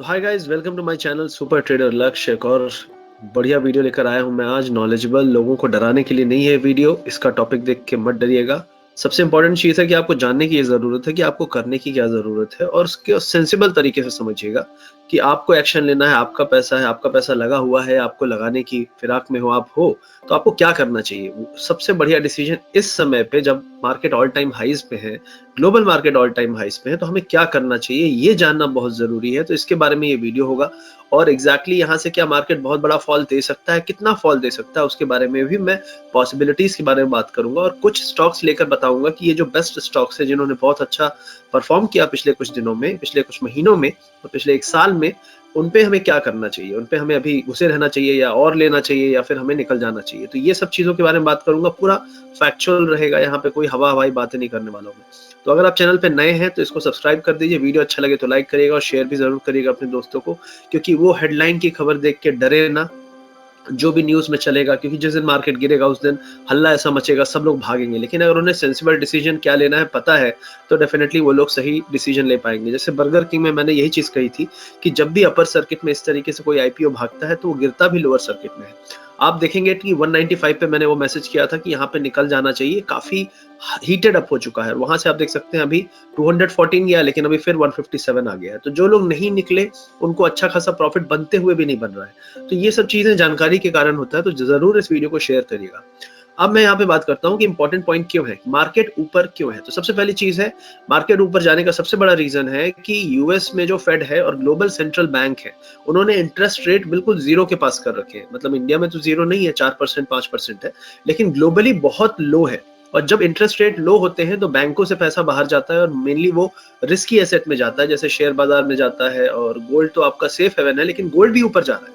Hi guys, welcome to my channel super trader Lakshya. एक और बढ़िया वीडियो लेकर आया हूं मैं आज। नॉलेजेबल लोगों को डराने के लिए नहीं है वीडियो। इसका टॉपिक देख के मत डरिएगा। सबसे इंपॉर्टेंट चीज़ है कि आपको जानने की ये ज़रूरत है कि आपको करने की क्या ज़रूरत है, और उसके सेंसिबल तरीके से समझिएगा कि आपको एक्शन लेना है। आपका पैसा है, आपका पैसा लगा हुआ है, आपको लगाने की फिराक में हो, तो आपको क्या करना चाहिए। सबसे बढ़िया डिसीजन इस समय पे, जब मार्केट ऑल टाइम हाइज पे है, global market all time highs पे है, तो हमें क्या करना चाहिए ये जानना बहुत जरूरी है। तो इसके बारे में ये वीडियो होगा, और एग्जैक्टली यहाँ से क्या मार्केट बहुत बड़ा फॉल दे सकता है, कितना फॉल दे सकता है, उसके बारे में भी मैं पॉसिबिलिटीज के बारे में बात करूंगा, और कुछ स्टॉक्स लेकर बताऊंगा कि ये जो बेस्ट स्टॉक्स है जिन्होंने बहुत अच्छा परफॉर्म किया पिछले कुछ दिनों में, पिछले कुछ महीनों में और पिछले एक साल में, उन पे हमें क्या करना चाहिए, उन पे हमें अभी घुसे रहना चाहिए या और लेना चाहिए, या फिर हमें निकल जाना चाहिए। तो ये सब चीजों के बारे में बात करूंगा। पूरा फैक्चुअल रहेगा, यहाँ पे कोई हवाई बातें नहीं करने वाला हूँ मैं। तो अगर आप चैनल पे नए हैं तो इसको सब्सक्राइब कर दीजिए, वीडियो अच्छा लगे तो लाइक करिएगा और शेयर भी जरूर करिएगा अपने दोस्तों को, क्योंकि वो हेडलाइन की खबर देख के डरे ना, जो भी न्यूज में चलेगा। क्योंकि जिस दिन मार्केट गिरेगा उस दिन हल्ला ऐसा मचेगा, सब लोग भागेंगे। लेकिन अगर उन्हें सेंसिबल डिसीजन क्या लेना है पता है, तो डेफिनेटली वो लोग सही डिसीजन ले पाएंगे। जैसे बर्गर किंग में मैंने यही चीज कही थी कि जब भी अपर सर्किट में इस तरीके से कोई आईपीओ भागता है तो वो गिरता भी लोअर सर्किट में है। आप देखेंगे कि 195 पे मैंने वो मैसेज किया था कि यहाँ पे निकल जाना चाहिए। काफी हीटेड अप हो चुका है, वहां से आप देख सकते हैं अभी 214 गया, लेकिन अभी फिर 157 आ गया है। तो जो लोग नहीं निकले उनको अच्छा खासा प्रॉफिट बनते हुए भी नहीं बन रहा है। तो ये सब चीजें जानकारी के कारण होता है, तो जरूर इस वीडियो को शेयर करिएगा। अब मैं यहाँ पे बात करता हूँ कि इंपॉर्टेंट पॉइंट क्यों है, मार्केट ऊपर क्यों है। तो सबसे पहली चीज है, मार्केट ऊपर जाने का सबसे बड़ा रीजन है कि यूएस में जो फेड है और ग्लोबल सेंट्रल बैंक है, उन्होंने इंटरेस्ट रेट बिल्कुल जीरो के पास कर रखे हैं। मतलब इंडिया में तो जीरो नहीं है, 4% 5% है, लेकिन ग्लोबली बहुत लो है। और जब इंटरेस्ट रेट लो होते हैं तो बैंकों से पैसा बाहर जाता है, और मेनली वो रिस्की एसेट में जाता है, जैसे शेयर बाजार में जाता है। और गोल्ड तो आपका सेफ हेवन है, लेकिन गोल्ड भी ऊपर जा रहा है।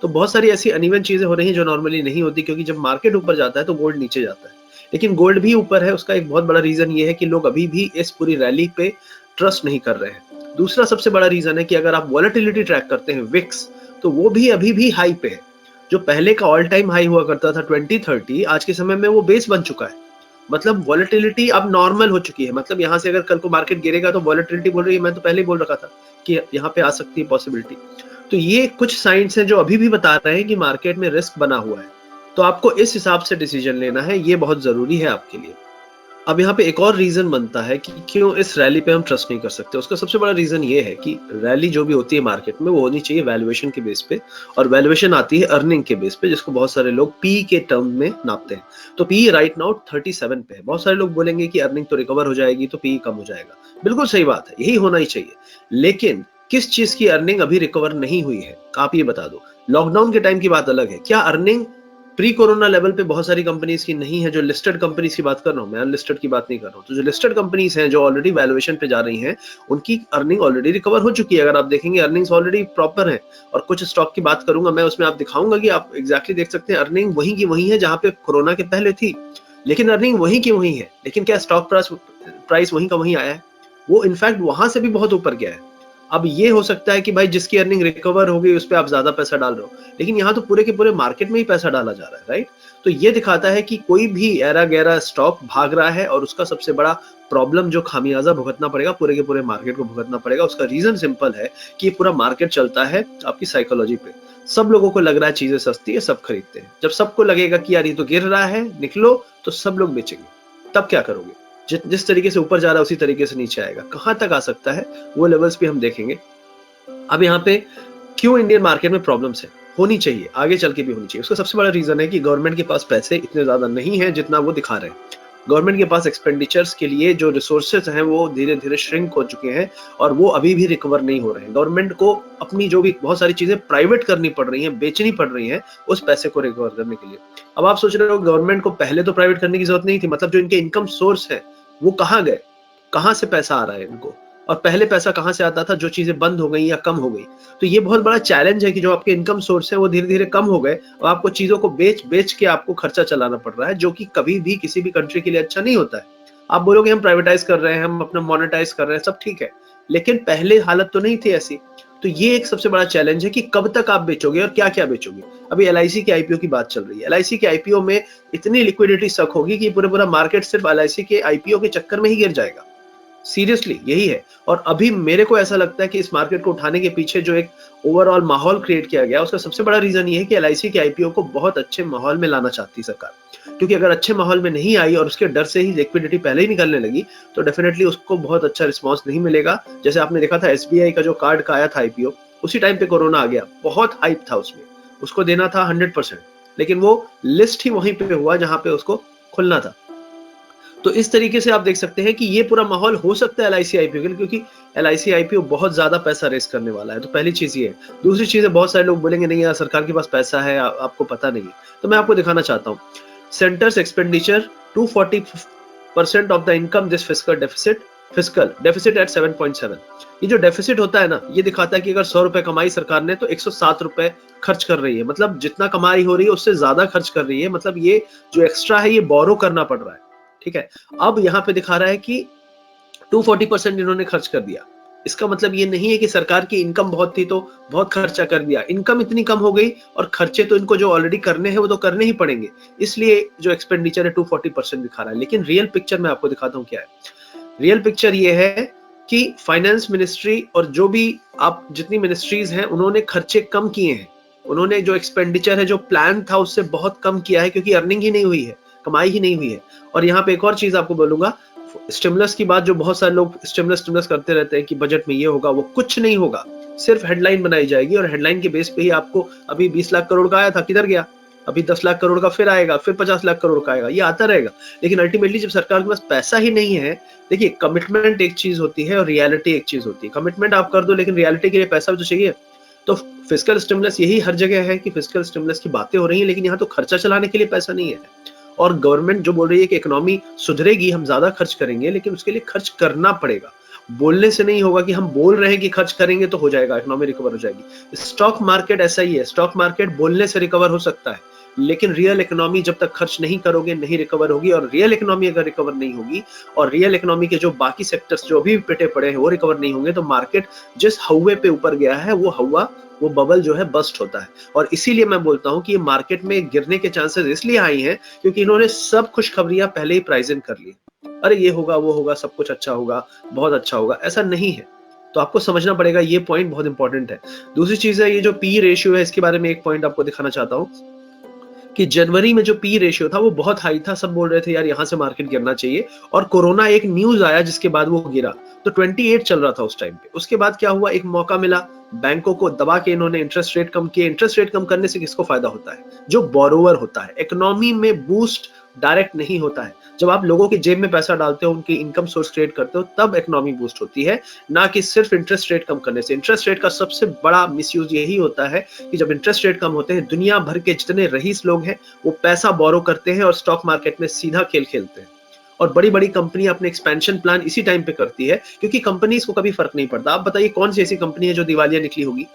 तो बहुत सारी ऐसी अनइवन चीजें हो रही हैं जो नॉर्मली नहीं होती, क्योंकि जब मार्केट ऊपर जाता है तो गोल्ड नीचे जाता है। लेकिन गोल्ड भी ऊपर है, उसका एक बहुत बड़ा रीजन ये है कि लोग अभी भी इस पूरी रैली पे ट्रस्ट नहीं कर रहे हैं। दूसरा सबसे बड़ा रीजन है कि अगर आप वॉलेटिलिटी ट्रैक करते हैं विक्स, तो वो भी अभी भी हाई पे है। जो पहले का ऑल टाइम हाई हुआ करता था 2030, आज के समय में वो बेस बन चुका है। मतलब वॉलेटिलिटी अब नॉर्मल हो चुकी है। मतलब यहाँ से अगर कल को मार्केट गिरेगा तो वॉलेटिलिटी बोल रही है, मैं तो पहले ही बोल रखा था कि यहाँ पे आ सकती है पॉसिबिलिटी। तो ये कुछ साइंस हैं जो अभी भी बता रहे हैं कि मार्केट में रिस्क बना हुआ है। तो आपको इस हिसाब से डिसीजन लेना है, ये बहुत जरूरी है आपके लिए। अब यहाँ पे एक और रीजन बनता है कि क्यों इस रैली पे हम ट्रस्ट नहीं कर सकते। उसका सबसे बड़ा रीजन ये है कि रैली जो भी होती है मार्केट में, वो होनी चाहिए वैल्यूएशन के बेस पे, और वैल्यूएशन आती है अर्निंग के बेस पे, जिसको बहुत सारे लोग पी के टर्म में नापते हैं। तो पी राइट नाउ 37 पे है। बहुत सारे लोग बोलेंगे कि अर्निंग तो रिकवर हो जाएगी तो पी कम हो जाएगा। बिल्कुल सही बात है, यही होना ही चाहिए। लेकिन किस चीज की अर्निंग अभी रिकवर नहीं हुई है, आप ये बता दो। लॉकडाउन के टाइम की बात अलग है, क्या अर्निंग प्री कोरोना लेवल पे बहुत सारी कंपनीज की नहीं है। जो लिस्टेड कंपनीज की बात कर रहा हूँ मैं, अनलिस्टेड की बात नहीं कर रहा हूँ। तो जो लिस्टेड कंपनीज हैं जो ऑलरेडी वैल्यूएशन पे जा रही हैं, उनकी अर्निंग ऑलरेडी रिकवर हो चुकी है। अगर आप देखेंगे अर्निंग्स ऑलरेडी प्रॉपर है। और कुछ स्टॉक की बात करूंगा मैं, उसमें आप दिखाऊंगा कि आप एग्जैक्टली देख सकते हैं अर्निंग वहीं की वहीं है जहां पे कोरोना के पहले थी। लेकिन अर्निंग वहीं की वहीं है, लेकिन क्या स्टॉक प्राइस वहीं का वहीं आया है? वो इनफैक्ट वहां से भी बहुत ऊपर गया है। अब ये हो सकता है कि भाई जिसकी अर्निंग रिकवर हो गई उस पर आप ज्यादा पैसा डाल रहे हो, लेकिन यहाँ तो पूरे के पूरे मार्केट में ही पैसा डाला जा रहा है, राइट? तो ये दिखाता है कि कोई भी ऐरा गैरा स्टॉक भाग रहा है, और उसका सबसे बड़ा प्रॉब्लम जो खामियाजा भुगतना पड़ेगा, पूरे के पूरे मार्केट को भुगतना पड़ेगा। उसका रीजन सिंपल है कि ये पूरा मार्केट चलता है आपकी साइकोलॉजी पे। सब लोगों को लग रहा है चीजें सस्ती है, सब खरीदते हैं। जब सबको लगेगा कि यार ये तो गिर रहा है, निकलो, तो सब लोग बेचेंगे। तब क्या करोगे? जिस तरीके से ऊपर जा रहा है उसी तरीके से नीचे आएगा। कहां तक आ सकता है वो लेवल्स भी हम देखेंगे। अब यहाँ पे क्यों इंडियन मार्केट में प्रॉब्लम्स है, होनी चाहिए, आगे चल के भी होनी चाहिए। उसका सबसे बड़ा रीजन है कि गवर्नमेंट के पास पैसे इतने ज्यादा नहीं है जितना वो दिखा रहे हैं। गवर्नमेंट के पास एक्सपेंडिचर्स के लिए जो रिसोर्सेज हैं वो धीरे धीरे श्रिंक हो चुके हैं, और वो अभी भी रिकवर नहीं हो रहे हैं। गवर्नमेंट को अपनी जो भी बहुत सारी चीजें प्राइवेट करनी पड़ रही हैं, बेचनी पड़ रही हैं, उस पैसे को रिकवर करने के लिए। अब आप सोच रहे हो गवर्नमेंट को पहले तो प्राइवेट करने की जरूरत नहीं थी। मतलब जो इनके इनकम सोर्स है वो कहाँ गए, कहाँ से पैसा आ रहा है इनको, और पहले पैसा कहाँ से आता था जो चीजें बंद हो गई या कम हो गई। तो ये बहुत बड़ा चैलेंज है कि जो आपके इनकम सोर्स है वो धीरे धीरे कम हो गए, और आपको चीजों को बेच बेच के आपको खर्चा चलाना पड़ रहा है, जो कि कभी भी किसी भी कंट्री के लिए अच्छा नहीं होता है। आप बोलोगे हम प्राइवेटाइज कर रहे हैं, हम अपना मोनेटाइज कर रहे हैं, सब ठीक है, लेकिन पहले हालत तो नहीं थी ऐसी। तो ये एक सबसे बड़ा चैलेंज है कि कब तक आप बेचोगे और क्या क्या बेचोगे। अभी एलआईसी के आईपीओ की बात चल रही है। एलआईसी के आईपीओ में इतनी लिक्विडिटी सक होगी कि पूरा पूरा मार्केट सिर्फ एलआईसी के आईपीओ के चक्कर में ही गिर जाएगा। सीरियसली यही है। और अभी मेरे को ऐसा लगता है कि इस मार्केट को उठाने के पीछे जो एक ओवरऑल माहौल क्रिएट किया गया, उसका सबसे बड़ा रीजन ये है कि एलआईसी के आईपीओ को बहुत अच्छे माहौल में लाना चाहती सरकार। क्योंकि अगर अच्छे माहौल में नहीं आई और उसके डर से ही लिक्विडिटी पहले ही निकलने लगी, तो डेफिनेटली उसको बहुत अच्छा रिस्पॉन्स नहीं मिलेगा। जैसे आपने देखा था एसबीआई का जो कार्ड का आया था आईपीओ, उसी टाइम पे कोरोना आ गया, बहुत हाइप था उसमें, उसको देना था 100%, लेकिन वो लिस्ट ही वहीं पे हुआ जहां पे उसको खुलना था। तो इस तरीके से आप देख सकते हैं कि ये पूरा माहौल हो सकता है एलआईसी आईपीओ के लिए, क्योंकि एलआईसी आईपीओ बहुत ज्यादा पैसा रेस करने वाला है। तो पहली चीज ये है। दूसरी चीज है, बहुत सारे लोग बोलेंगे नहीं यार सरकार के पास पैसा है, आपको पता नहीं है। तो मैं आपको दिखाना चाहता हूँ, centre's expenditure 240% of the income this fiscal deficit at 7.7। ये जो डेफिसिट होता है ना, ये दिखाता है कि अगर 100 रुपए कमाई सरकार ने तो 107 रुपए खर्च कर रही है। मतलब जितना कमाई हो रही है उससे ज्यादा खर्च कर रही है। मतलब ये जो एक्स्ट्रा है ये बोरो करना पड़ रहा है। ठीक है, अब यहाँ पे दिखा रहा है कि 240% इन्होंने खर्च कर दिया। इसका मतलब ये नहीं है कि सरकार की इनकम बहुत थी तो बहुत खर्चा कर दिया। इनकम इतनी कम हो गई और खर्चे तो इनको जो ऑलरेडी करने हैं वो तो करने ही पड़ेंगे, इसलिए जो एक्सपेंडिचर है 240% दिखा रहा है। लेकिन रियल पिक्चर मैं आपको दिखाता हूँ क्या है। रियल पिक्चर ये है कि फाइनेंस मिनिस्ट्री और जो भी आप जितनी मिनिस्ट्रीज हैं उन्होंने खर्चे कम किए हैं। उन्होंने जो एक्सपेंडिचर है जो प्लान था उससे बहुत कम किया है, क्योंकि अर्निंग ही नहीं हुई है, कमाई ही नहीं हुई है। और यहाँ पे एक और चीज आपको बोलूंगा, स्टिमुलस की बात जो बहुत सारे लोग स्टिमुलस करते रहते हैं कि बजट में ये होगा वो कुछ नहीं होगा, सिर्फ हेडलाइन बनाई जाएगी और हेडलाइन के बेस पे ही आपको, अभी 20 लाख करोड़ का आया था, किधर गया? अभी 10 लाख करोड़ का फिर आएगा, फिर 50 लाख करोड़ का आएगा, ये आता रहेगा। लेकिन अल्टीमेटली जब सरकार के पास पैसा ही नहीं है, देखिए कमिटमेंट एक चीज होती है और रियलिटी एक चीज होती है। कमिटमेंट आप कर दो लेकिन रियलिटी के लिए पैसा भी तो चाहिए। तो फिस्कल स्टिमुलस यही हर जगह है कि फिस्कल स्टिमुलस की बातें हो रही हैं, लेकिन यहाँ तो खर्चा चलाने के लिए पैसा नहीं है। और गवर्नमेंट जो बोल रही है कि इकोनॉमी सुधरेगी, हम ज्यादा खर्च करेंगे, लेकिन उसके लिए खर्च करना पड़ेगा। बोलने से नहीं होगा कि हम बोल रहे हैं कि खर्च करेंगे तो हो जाएगा, इकोनॉमी रिकवर हो जाएगी। स्टॉक मार्केट ऐसा ही है, स्टॉक मार्केट बोलने से रिकवर हो सकता है, लेकिन रियल इकोनॉमी जब तक खर्च नहीं करोगे नहीं रिकवर होगी। और रियल इकोनॉमी अगर रिकवर नहीं होगी और रियल इकोनॉमी के जो बाकी सेक्टर्स जो अभी पिटे पड़े हैं वो रिकवर नहीं होंगे, तो मार्केट जिस हवा पे ऊपर गया है वो हवा, वो बबल जो है बस्ट होता है। और इसीलिए मैं बोलता हूं कि ये मार्केट में गिरने के चांसेस इसलिए आई हैं क्योंकि इन्होंने सब खुशखबरियां पहले ही प्राइस इन कर ली। अरे ये होगा वो होगा, सब कुछ अच्छा होगा, बहुत अच्छा होगा, ऐसा नहीं है। तो आपको समझना पड़ेगा, ये पॉइंट बहुत इंपॉर्टेंट है। दूसरी चीज है, ये जो पी रेशियो है इसके बारे में एक पॉइंट आपको दिखाना चाहता हूं कि जनवरी में जो पी रेशियो था वो बहुत हाई था। सब बोल रहे थे यार यहाँ से मार्केट गिरना चाहिए, और कोरोना एक न्यूज आया जिसके बाद वो गिरा। तो 28 चल रहा था उस टाइम पे। उसके बाद क्या हुआ, एक मौका मिला बैंकों को, दबा के इन्होंने इंटरेस्ट रेट कम किए। इंटरेस्ट रेट कम करने से किसको फायदा होता है? जो बोरोवर होता है। इकोनॉमी में बूस्ट डायरेक्ट नहीं होता है। जब आप लोगों की जेब में पैसा डालते हो, उनकी इनकम सोर्स क्रिएट करते हो, तब इकोनॉमी बूस्ट होती है, ना कि सिर्फ इंटरेस्ट रेट कम करने से। इंटरेस्ट रेट का सबसे बड़ा मिसयूज यही होता है कि जब इंटरेस्ट रेट कम होते हैं, दुनिया भर के जितने रईस लोग हैं वो पैसा बोरो करते हैं और स्टॉक मार्केट में सीधा खेल खेलते हैं। और बड़ी बड़ी कंपनी अपने एक्सपेंशन प्लान इसी टाइम पे करती है, क्योंकि कंपनीज को कभी फर्क नहीं पड़ता। आप बताइए कौन सी ऐसी कंपनी है जो दिवालिया निकली होगी?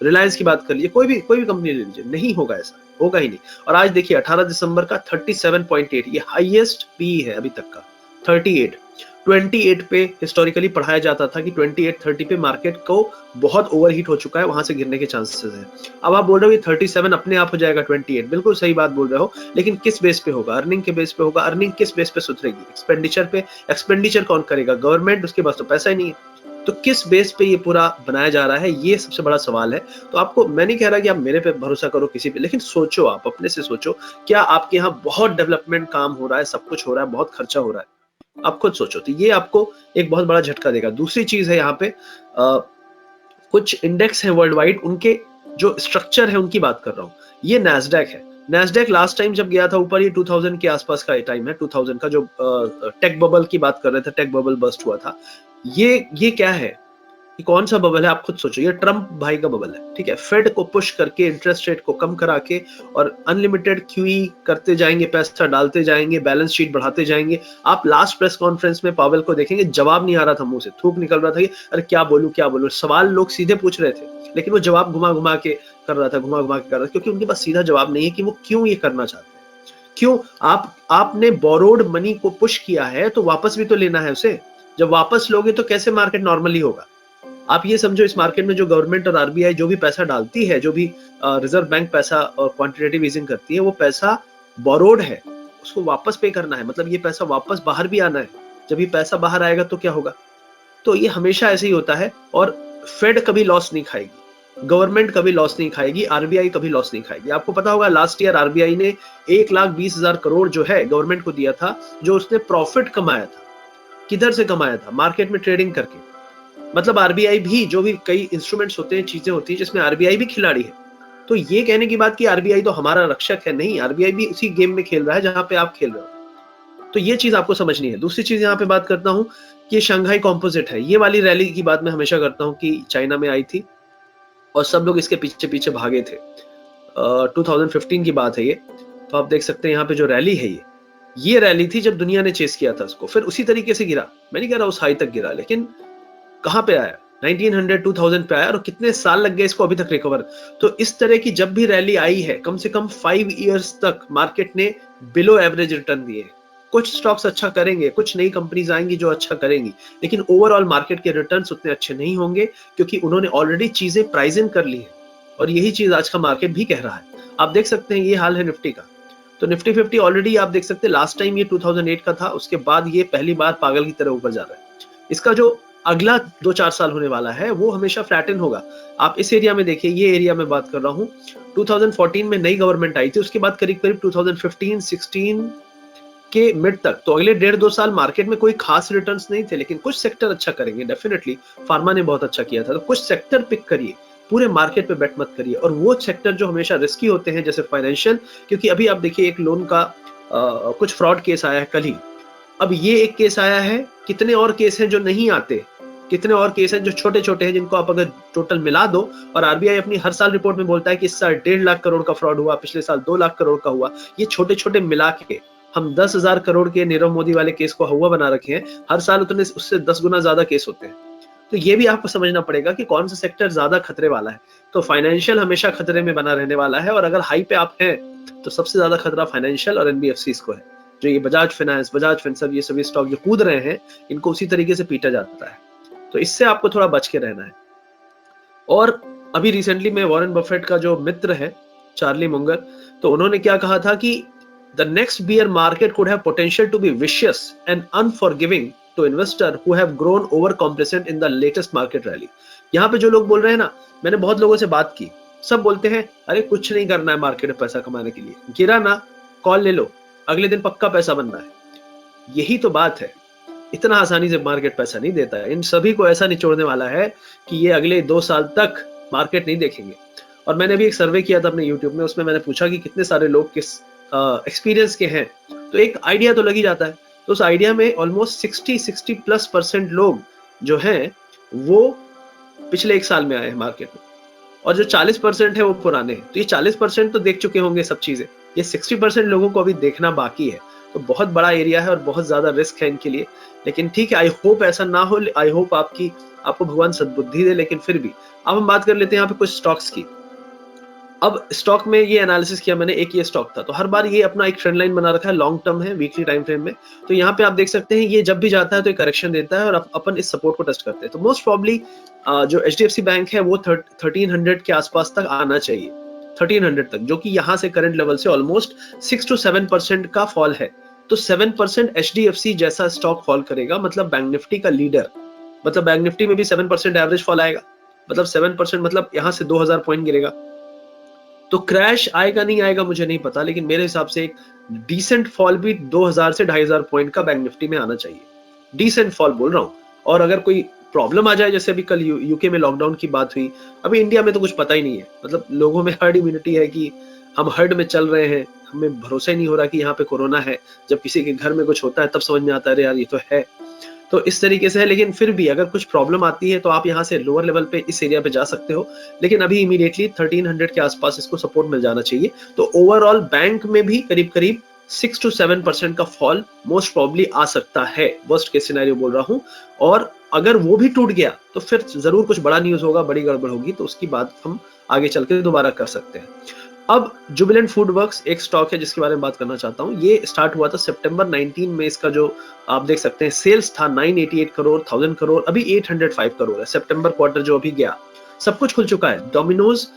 रिलायंस की बात कर लीजिए, कोई भी कंपनी ले लीजिए, नहीं होगा, ऐसा होगा ही नहीं। और आज देखिए 18 दिसंबर का 37.8, ये हाईएस्ट पी है अभी तक का। 28 पे हिस्टोरिकली पढ़ाया जाता था कि 28-30 पे मार्केट को बहुत ओवरहीट हो चुका है, वहां से गिरने के चांसेस है। अब आप बोल रहे हो 37 अपने आप हो जाएगा 28, बिल्कुल सही बात बोल रहे हो, लेकिन किस बेस पे होगा? अर्निंग के बेस पे होगा। अर्निंग किस बेस पे सुधरेगी? एक्सपेंडिचर पे। एक्सपेंडिचर कौन करेगा? गवर्नमेंट, उसके पास तो पैसा ही नहीं है। तो किस बेस पे ये पूरा बनाया जा रहा है, ये सबसे बड़ा सवाल है। तो आपको, मैं नहीं कह रहा कि आप मेरे पे भरोसा करो किसी पे, लेकिन सोचो, आप अपने से सोचो, क्या आपके यहाँ बहुत डेवलपमेंट काम हो रहा है, सब कुछ हो रहा है, बहुत खर्चा हो रहा है? आप खुद सोचो, तो ये आपको एक बहुत बड़ा झटका देगा। दूसरी चीज है यहाँ पे, कुछ इंडेक्स हैं वर्ल्ड वाइड, उनके जो स्ट्रक्चर है उनकी बात कर रहा हूँ। ये नैस्डैक है। नैस्डैक लास्ट टाइम जब गया था ऊपर, ये 2000 के आसपास का टाइम है, 2000 का, जो टेक बबल की बात कर रहे थे, टेक बबल बस्ट हुआ था। ये क्या है? ये कौन सा बबल है? आप खुद सोचो। ये ट्रम्प भाई का बबल है, ठीक है। फेड को पुश करके, इंटरेस्ट रेट को कम करा के और अनलिमिटेड क्यूई करते जाएंगे, पैसा डालते जाएंगे, बैलेंस शीट बढ़ाते जाएंगे। आप लास्ट प्रेस कॉन्फ्रेंस में पावेल को देखेंगे, जवाब नहीं आ रहा था, मुंह से थूक निकल रहा था कि अरे क्या बोलूं। सवाल लोग सीधे पूछ रहे थे, लेकिन वो जवाब घुमा घुमा के कर रहा था, क्योंकि उनके पास सीधा जवाब नहीं है कि वो क्यों ये करना चाहते हैं। क्यों? आपने बोरोड मनी को पुश किया है तो वापस भी तो लेना है उसे। जब वापस लोगे तो कैसे मार्केट नॉर्मली होगा? आप ये समझो, इस मार्केट में जो गवर्नमेंट और आरबीआई जो भी पैसा डालती है, जो भी रिजर्व बैंक पैसा और क्वांटिटेटिव ईजिंग करती है, वो पैसा बोरोड है, उसको वापस पे करना है। मतलब ये पैसा वापस बाहर भी आना है। जब ये पैसा बाहर आएगा तो क्या होगा? तो ये हमेशा ऐसे ही होता है। और फेड कभी लॉस नहीं खाएगी, गवर्नमेंट कभी लॉस नहीं खाएगी, आरबीआई कभी लॉस नहीं खाएगी। आपको पता होगा लास्ट ईयर आरबीआई ने 1,20,000 करोड़ जो है गवर्नमेंट को दिया था, जो उसने प्रॉफिट कमाया था। किधर से कमाया था? मार्केट में ट्रेडिंग करके। मतलब आरबीआई भी, जो भी कई इंस्ट्रूमेंट्स होते हैं, चीजें होती है जिसमें आरबीआई भी खिलाड़ी है। तो ये कहने की बात कि आरबीआई तो हमारा रक्षक है, नहीं, आरबीआई भी उसी गेम में खेल रहा है जहां पे आप खेल रहे हो। तो ये चीज आपको समझनी है। दूसरी चीज यहाँ पे बात करता हूँ कि शंघाई कॉम्पोजिट है। ये वाली रैली की बात मैं हमेशा करता हूँ कि चाइना में आई थी और सब लोग इसके पीछे पीछे भागे थे। 2015 की बात है ये। तो आप देख सकते हैं यहाँ पे जो रैली है, ये रैली थी जब दुनिया ने चेस किया था उसको, फिर उसी तरीके से गिरा। मैं नहीं कह रहा उस हाई तक गिरा, लेकिन कहां पे आया? 1900 2000 पे आया, और कितने साल लग गए इसको अभी तक रिकवर। तो इस तरह की जब भी रैली आई है, कम से कम 5 इयर्स तक मार्केट ने बिलो एवरेज रिटर्न दिए। कुछ स्टॉक्स अच्छा करेंगे, कुछ नई कंपनीज आएंगी जो अच्छा करेंगी, लेकिन ओवरऑल मार्केट के रिटर्न्स उतने अच्छे नहीं होंगे, क्योंकि उन्होंने ऑलरेडी चीजें प्राइस इन कर ली है। और यही चीज आज का मार्केट भी कह रहा है। आप देख सकते हैं ये हाल है निफ्टी का। तो निफ्टी 50 ऑलरेडी आप देख सकते हैं लास्ट टाइम ये 2008 का था, उसके बाद ये पहली बार पागल की तरह ऊपर जा रहा है। इसका जो अगला 2-4 साल होने वाला है वो हमेशा फ्लैटन होगा। आप इस एरिया में देखिए, ये एरिया में बात कर रहा हूँ, 2014 में नई गवर्नमेंट आई थी, उसके बाद करीब करीब 2015-16 के मिड तक, तो अगले 1.5-2 साल मार्केट में कोई खास रिटर्न्स नहीं थे, लेकिन कुछ सेक्टर अच्छा करेंगे डेफिनेटली। फार्मा ने बहुत अच्छा किया था, तो कुछ सेक्टर पिक करिए, पूरे मार्केट पे बेट मत करिए। और वो सेक्टर जो हमेशा रिस्की होते हैं, जैसे फाइनेंशियल, क्योंकि अभी आप देखिए एक लोन का कुछ फ्रॉड केस आया है कल ही। अब ये एक केस आया है, कितने और केस हैं जो नहीं आते, कितने और केस हैं जो छोटे छोटे हैं, जिनको आप अगर टोटल मिला दो। और आरबीआई अपनी हर साल रिपोर्ट में बोलता है कि इस साल 1.5 लाख करोड़ का फ्रॉड हुआ, पिछले साल 2 लाख करोड़ का हुआ। ये छोटे छोटे मिला के हम 10,000 करोड़ के नीरव मोदी वाले केस को हुआ बना रखे हैं। हर साल उतने उससे 10 गुना ज्यादा केस होते हैं। तो ये भी आपको समझना पड़ेगा कि कौन सा सेक्टर ज्यादा खतरे वाला है। तो फाइनेंशियल हमेशा खतरे में बना रहने वाला है, और अगर हाई पे आप हैं तो सबसे ज्यादा खतरा फाइनेंशियल और एनबीएफसीज को है। जो ये बजाज फाइनेंस, बजाज फिनसर्व, ये सभी स्टॉक जो कूद रहे हैं, इनको उसी तरीके से पीटा जाता है। तो इससे आपको थोड़ा बच के रहना है। और अभी रिसेंटली में वॉरेन बफेट का जो मित्र है चार्ली मुंगर, तो उन्होंने क्या कहा था कि the next bear market could have potential to be vicious and unforgiving to investor who have grown over complacent in the latest market rally. यहाँ पे जो लोग बोल रहे हैं ना, मैंने बहुत लोगों से बात की, सब बोलते हैं अरे कुछ नहीं करना है मार्केट में पैसा कमाने के लिए, गिरा ना कॉल ले लो, अगले दिन पक्का पैसा बनना है। यही तो बात है। इतना आसानी से मार्केट पैसा नहीं देता है। इन सभी को ऐसा निचोड़ने वाला है कि ये अगले 2 साल तक मार्केट नहीं देखेंगे। और मैंने भी एक सर्वे किया था अपने यूट्यूब में, उसमें मैंने पूछा कि कितने सारे लोग किस एक्सपीरियंस के हैं, तो एक आइडिया तो लग ही जाता है। तो उस आइडिया में ऑलमोस्ट 60+ लोग जो हैं वो पिछले 1 साल में आए हैं मार्केट में, और जो 40% है वो पुराने हैं। तो ये 40% तो देख चुके होंगे सब चीजें, ये 60% लोगों को अभी देखना बाकी है। तो बहुत बड़ा एरिया है और बहुत ज्यादा रिस्क है इनके लिए। लेकिन ठीक है, आई होप ऐसा ना हो, आई होप आपको भगवान सद्बुद्धि दे। लेकिन फिर भी अब हम बात कर लेते हैं यहाँ पे कुछ स्टॉक्स की। अब स्टॉक में ये एनालिसिस किया मैंने, एक ये स्टॉक था, तो हर बार ये अपना एक ट्रेंड लाइन बना रखा है, लॉन्ग टर्म है, वीकली टाइम फ्रेम में। तो यहाँ पे आप देख सकते हैं ये जब भी जाता है तो एक करेक्शन देता है, और अपन इस सपोर्ट को टेस्ट करते हैं। तो मोस्ट प्रॉब्ली जो एचडीएफसी बैंक है वो 1300 के आसपास तक आना चाहिए, 1300 तक, जो कि यहाँ से करंट लेवल से ऑलमोस्ट 6 to 7% का फॉल है। तो 7% एचडीएफसी जैसा स्टॉक फॉल करेगा, मतलब बैंक निफ्टी का लीडर, मतलब बैंक निफ्टी में भी 7% एवरेज फॉल आएगा, मतलब 7% मतलब यहाँ से 2000 पॉइंट गिरेगा। तो क्रैश आएगा नहीं आएगा मुझे नहीं पता, लेकिन मेरे हिसाब से एक डिसेंट फॉल भी 2000 से 2500 पॉइंट का बैंक निफ्टी में आना चाहिए। डिसेंट फॉल बोल रहा हूँ। और अगर कोई प्रॉब्लम आ जाए, जैसे अभी कल यूके में लॉकडाउन की बात हुई, अभी इंडिया में तो कुछ पता ही नहीं है, मतलब लोगों में हर्ड इम्यूनिटी है कि हम हर्ड में चल रहे हैं, हमें भरोसा ही नहीं हो रहा कि यहाँ पे कोरोना है। जब किसी के घर में कुछ होता है तब समझ में आता है अरे यार ये तो है। तो इस तरीके से है। लेकिन फिर भी अगर कुछ प्रॉब्लम आती है तो आप यहाँ से लोअर लेवल पे इस एरिया पे जा सकते हो, लेकिन अभी इमीडिएटली 1300 के आसपास इसको सपोर्ट मिल जाना चाहिए। तो ओवरऑल बैंक में भी करीब करीब 6 to 7% का फॉल मोस्ट प्रॉब्ली आ सकता है, वर्स्ट केस सिनेरियो बोल रहा हूँ। और अगर वो भी टूट गया तो फिर जरूर कुछ बड़ा न्यूज होगा, बड़ी गड़बड़ होगी, तो उसकी बात हम आगे चल के दोबारा कर सकते हैं। अब जुबिलेंट फूड वर्क्स एक स्टॉक है जिसके बारे में बात करना चाहता हूँ। ये स्टार्ट हुआ था सितंबर 19 में। इसका जो आप देख सकते हैं सेल्स था 988 करोड़, 1000 करोड़, अभी 805 करोड़ है। सितंबर क्वार्टर जो अभी गया, सब कुछ खुल चुका है। डोमिनोज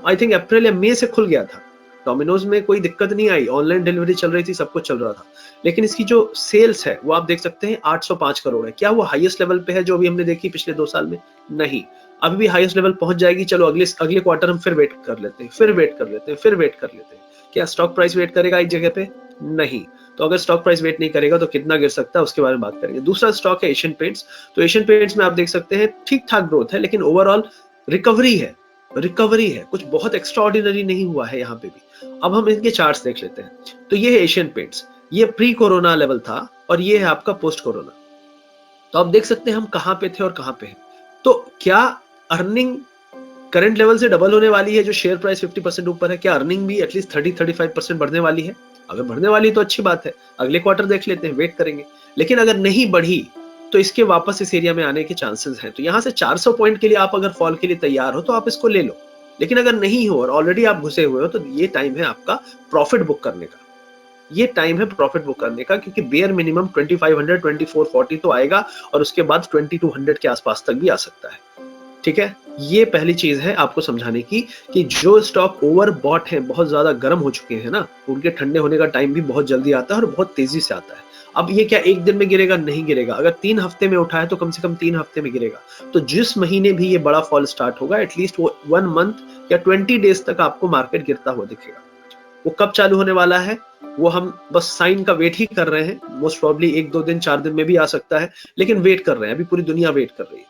आई थिंक अप्रैल या मई से खुल गया था, डोमिनोज में कोई दिक्कत नहीं आई, ऑनलाइन डिलीवरी चल रही थी, सब कुछ चल रहा था। लेकिन इसकी जो सेल्स है वो आप देख सकते हैं 805 करोड़ है। क्या वो हाईएस्ट लेवल पे है जो अभी हमने देखी पिछले 2 साल में? नहीं, अभी भी हाईएस्ट लेवल पहुंच जाएगी। चलो अगले क्वार्टर हम फिर वेट कर लेते हैं, फिर वेट कर लेते हैं, फिर वेट कर लेते हैं। क्या स्टॉक प्राइस वेट करेगा एक जगह पे? नहीं। तो अगर स्टॉक प्राइस वेट नहीं करेगा तो कितना गिर सकता है उसके बारे में बात करेंगे। दूसरा स्टॉक है एशियन पेंट्स। तो एशियन पेंट्स में आप देख सकते हैं ठीक ठाक ग्रोथ है, लेकिन ओवरऑल रिकवरी है, कुछ बहुत एक्स्ट्राऑर्डिनरी नहीं हुआ है यहाँ पे भी। अब हम इनके चार्ट्स देख लेते हैं। तो ये है एशियन पेंट्स, ये प्री कोरोना लेवल था और ये है आपका पोस्ट कोरोना। तो आप देख सकते हैं हम कहां पे थे और कहां पे हैं। तो क्या अर्निंग करंट लेवल से डबल होने वाली है? जो शेयर प्राइस 50% ऊपर है, क्या अर्निंग भी एटलीस्ट 30-35% बढ़ने वाली है? अगर बढ़ने वाली है तो अच्छी बात है, अगले क्वार्टर देख लेते हैं, वेट करेंगे। लेकिन अगर नहीं बढ़ी तो इसके वापस इस एरिया में आने के चांसेस हैं। तो यहां से 400 पॉइंट के लिए आप अगर फॉल के लिए तैयार हो तो आप इसको ले लो। लेकिन अगर नहीं हो और ऑलरेडी आप घुसे हुए हो तो ये टाइम है आपका प्रॉफिट बुक करने का। ये टाइम है प्रॉफिट बुक करने का, क्योंकि बेयर मिनिमम 2500 2440 तो आएगा और उसके बाद 2200 के आसपास तक भी आ सकता है। ठीक है, ये पहली चीज है आपको समझाने की कि जो स्टॉक ओवर बॉट है, बहुत ज्यादा गर्म हो चुके हैं ना, उनके ठंडे होने का टाइम भी बहुत जल्दी आता है और बहुत तेजी से आता है। अब ये क्या एक दिन में गिरेगा? नहीं गिरेगा। अगर 3 हफ्ते में उठा है तो कम से कम 3 हफ्ते में गिरेगा। तो जिस महीने भी ये बड़ा फॉल स्टार्ट होगा, एटलीस्ट वो 1 मंथ या 20 डेज तक आपको मार्केट गिरता हुआ दिखेगा। वो कब चालू होने वाला है वो हम बस साइन का वेट ही कर रहे हैं। मोस्ट प्रॉब्ली 1-2 दिन 4 दिन में भी आ सकता है, लेकिन वेट कर रहे हैं, अभी पूरी दुनिया वेट कर रही है।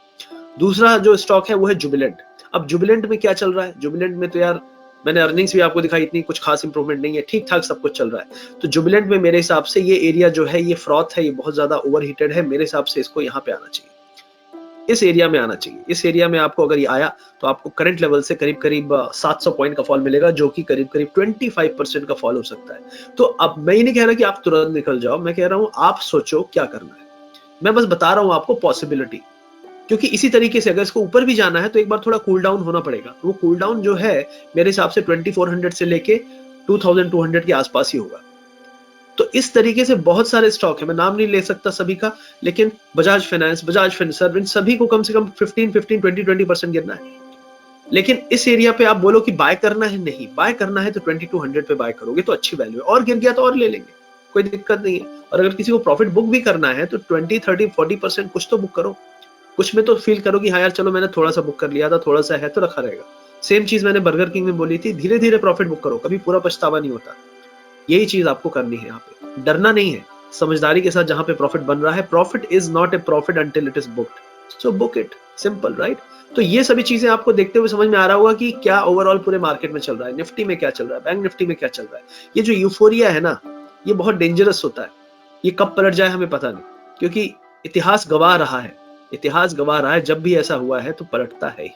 दूसरा जो स्टॉक है वो है जुबिलेंट। अब जुबिलेंट में क्या चल रहा है? जुबिलेंट में तो यार मैंने अर्निंग्स भी आपको दिखाई, इतनी कुछ खास इंप्रूवमेंट नहीं है, ठीक ठाक सब कुछ चल रहा है। तो जुबिलेंट में मेरे हिसाब से ये एरिया जो है, ये फ्रॉथ है, ये बहुत ज्यादा ओवरहीटेड है। मेरे हिसाब से इसको यहाँ पे आना चाहिए, इस एरिया में आना चाहिए। इस एरिया में आपको अगर ये आया तो आपको करंट लेवल से करीब करीब 700 पॉइंट का फॉल मिलेगा, जो कि करीब करीब 25% का फॉल हो सकता है। तो अब मैं ये नहीं कह रहा कि आप तुरंत निकल जाओ, मैं कह रहा हूं आप सोचो क्या करना है। मैं बस बता रहा हूं आपको पॉसिबिलिटी, क्योंकि इसी तरीके से अगर इसको ऊपर भी जाना है तो एक बार थोड़ा कूल डाउन होना पड़ेगा। वो कूल डाउन जो है मेरे हिसाब से 2400 से लेके 2200 के आसपास ही होगा। तो इस तरीके से बहुत सारे स्टॉक है, मैं नाम नहीं ले सकता सभी का, लेकिन बजाज फाइनेंस, बजाज फिनसर्व, इन सभी को कम से कम 15-20% गिरना है। लेकिन इस एरिया पे आप बोलो कि बाय करना है, नहीं बाय करना है तो 2200 पे बाय करोगे तो अच्छी वैल्यू है, और गिर गया तो और ले लेंगे, कोई दिक्कत नहीं है। और अगर किसी को प्रॉफिट बुक भी करना है तो 20-30-40% कुछ तो बुक करो। कुछ में तो फील करो कि हाँ यार चलो मैंने थोड़ा सा बुक कर लिया था, थोड़ा सा है तो रखा रहेगा। सेम चीज मैंने बर्गर किंग में बोली थी, धीरे धीरे प्रॉफिट बुक करो, कभी पूरा पछतावा नहीं होता। यही चीज आपको करनी है, यहाँ पे डरना नहीं है, समझदारी के साथ जहां पे प्रॉफिट बन रहा है। Profit is not a profit until it is booked, so book it, simple, right. तो ये सभी चीजें आपको देखते हुए समझ में आ रहा होगा कि क्या ओवरऑल पूरे मार्केट में चल रहा है, निफ्टी में क्या चल रहा है, बैंक निफ्टी में क्या चल रहा है। ये जो यूफोरिया है ना, ये बहुत डेंजरस होता है, ये कब पलट जाए हमें पता नहीं, क्योंकि इतिहास गवाह रहा है, इतिहास गवाह रहा है, जब भी ऐसा हुआ है तो पलटता है ही।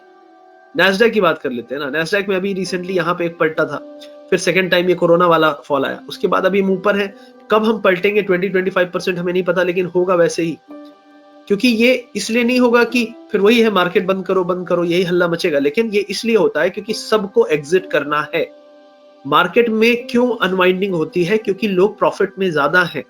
नैस्डैक की बात कर लेते हैं ना, नैस्डैक में अभी रिसेंटली यहाँ पे एक पलटा था, फिर सेकंड टाइम ये कोरोना वाला फॉल आया, उसके बाद अभी हम ऊपर है। कब हम पलटेंगे 20-25% हमें नहीं पता, लेकिन होगा वैसे ही। क्योंकि ये इसलिए नहीं होगा कि फिर वही है मार्केट बंद करो यही हल्ला मचेगा, लेकिन ये इसलिए होता है क्योंकि सबको एग्जिट करना है। मार्केट में क्यों अनवाइंडिंग होती है? क्योंकि लोग प्रॉफिट में ज्यादा हैं।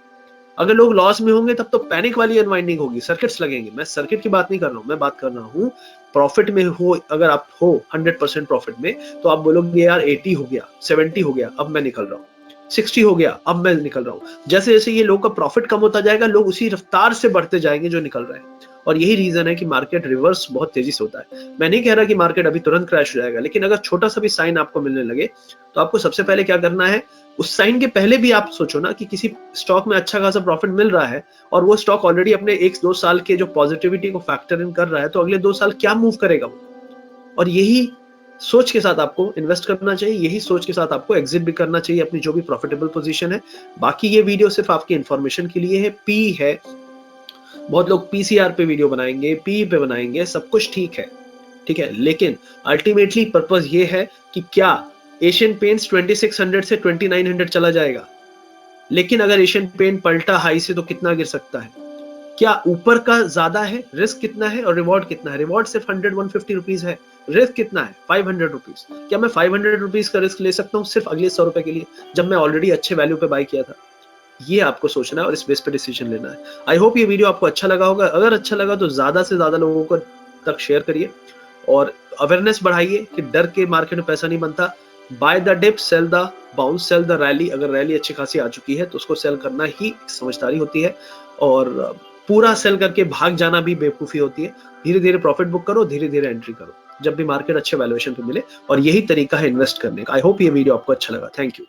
अगर लोग लॉस में होंगे तब तो पैनिक वाली अनवाइंडिंग होगी, सर्किट्स लगेंगे। मैं सर्किट की बात नहीं कर रहा हूं, मैं बात कर रहा हूं प्रॉफिट में हो। अगर आप हो 100% प्रॉफिट में तो आप बोलोगे यार 80 हो गया, 70 हो गया, अब मैं निकल रहा हूं, 60 हो गया, अब मैं निकल रहा हूं। जैसे जैसे ये लोग का प्रॉफिट कम होता जाएगा, लोग उसी रफ्तार से बढ़ते जाएंगे जो निकल रहे हैं। और यही रीजन है कि मार्केट रिवर्स बहुत तेजी से होता है। मैं नहीं कह रहा कि मार्केट अभी तुरंत क्रैश हो जाएगा, लेकिन अगर छोटा सा भी साइन आपको मिलने लगे तो आपको सबसे पहले क्या करना है, उस साइन के पहले भी आप सोचो ना कि किसी स्टॉक में अच्छा खासा प्रॉफिट मिल रहा है और वो स्टॉक ऑलरेडी अपने 1-2 साल के जो पॉजिटिविटी को फैक्टर इन कर रहा है, तो अगले 2 साल क्या मूव करेगा वो। और यही सोच के साथ आपको इन्वेस्ट करना चाहिए, यही सोच के साथ आपको एग्जिट भी करना चाहिए अपनी जो भी प्रॉफिटेबल पोजीशन है। बाकी ये वीडियो सिर्फ आपकी इंफॉर्मेशन के लिए है, पी है, बहुत लोग पीसीआर पे वीडियो बनाएंगे, पी पे बनाएंगे, सब कुछ ठीक है, ठीक है, लेकिन अल्टीमेटली पर्पस ये है कि क्या एशियन पेंट्स 2600 से 2900 चला जाएगा। लेकिन अगर एशियन पेंट पलटा हाई से तो कितना गिर सकता है? क्या ऊपर का ज्यादा है, रिस्क कितना है और रिवॉर्ड कितना है? रिवॉर्ड सिर्फ 100-150 रुपीज है, रिस्क कितना है? 500 रुपीज। क्या मैं 500 रुपीज का रिस्क ले सकता हूँ सिर्फ अगले 100 रुपए के लिए, जब मैं ऑलरेडी अच्छे वैल्यू पे बाय किया था? ये आपको सोचना है और इस बेस पे डिसीजन लेना है। आई होप ये वीडियो आपको अच्छा लगा होगा। अगर अच्छा लगा तो ज्यादा से ज्यादा लोगों को तक शेयर करिए और अवेयरनेस बढ़ाइए कि डर के मार्केट में पैसा नहीं बनता, buy the dip, sell the bounce, sell the rally. अगर रैली अच्छी खासी आ चुकी है तो उसको सेल करना ही समझदारी होती है, और पूरा सेल करके भाग जाना भी बेवकूफी होती है। धीरे धीरे प्रॉफिट बुक करो, धीरे धीरे एंट्री करो जब भी मार्केट अच्छे वैल्यूएशन पे मिले, और यही तरीका है इन्वेस्ट करने का। आई होप ये वीडियो आपको अच्छा लगा। Thank you.